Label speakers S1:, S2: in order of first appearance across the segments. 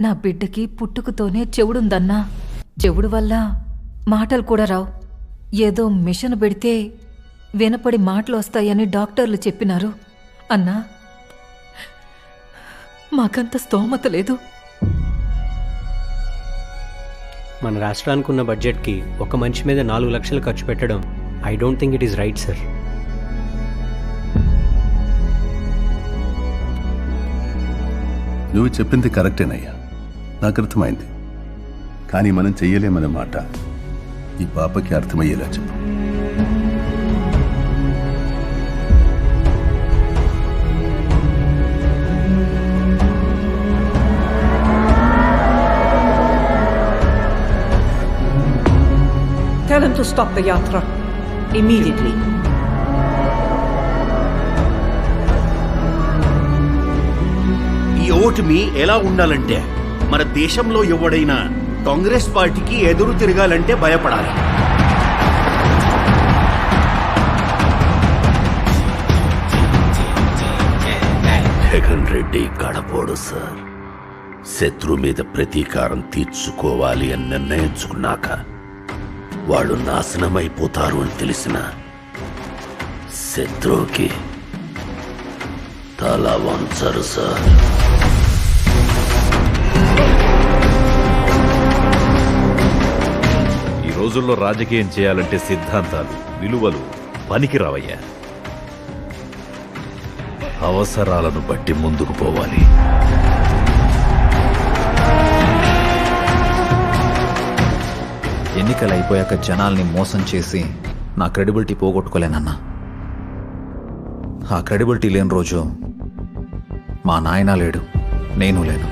S1: నా బిడ్డకి పుట్టుకతోనే చెవుడుందన్నా. చెవుడు వల్ల మాటలు కూడా రావు. ఏదో మిషన్ పెడితే వినపడి మాటలు వస్తాయని డాక్టర్లు చెప్పినారు. అన్నా, మాకంత స్తోమత లేదు.
S2: మన రాష్ట్రానికి ఉన్న బడ్జెట్కి ఒక మనిషి మీద 4 లక్షలు ఖర్చు పెట్టడం I don't think it is right sir.
S3: నువ్వు చెప్పింది కరెక్టేనయ్యా, నాకు అర్థమైంది. కానీ మనం చెయ్యలేమనే మాట ఈ పాపకి అర్థమయ్యేలా చెప్పు.
S4: Tell him to stop the yatra immediately.
S5: ఈ ఓటమి ఎలా ఉండాలంటే, మన దేశంలో ఎవడైనా కాంగ్రెస్ పార్టీకి ఎదురు తిరగాలంటే భయపడాలి.
S6: జగన్ రెడ్డి గడపోడు సార్. శత్రు మీద ప్రతీకారం తీర్చుకోవాలి అని నిర్ణయించుకున్నాక వాళ్ళు నాశనమైపోతారు అని తెలిసిన శత్రువుకి తల వంచరు సార్.
S7: ఈ రోజుల్లో రాజకీయం చేయాలంటే సిద్ధాంతాలు, విలువలు పనికిరావయ్యా. అవసరాలను బట్టి ముందుకు పోవాలి.
S8: ఎన్నికలు అయిపోయాక జనాల్ని మోసం చేసి నా క్రెడిబిలిటీ పోగొట్టుకోలేనన్నా. ఆ క్రెడిబిలిటీ లేని రోజు మా నాయన లేడు, నేను లేను.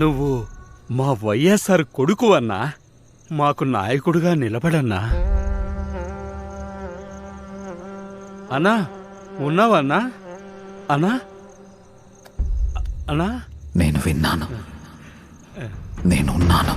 S5: నువ్వు మా వైఎస్ఆర్ కొడుకు అన్నా, మాకు నాయకుడుగా నిలబడన్నా. అన్నా ఉన్నావన్నా? అన్నా అన్నా
S8: నేను విన్నాను, నేనున్నాను.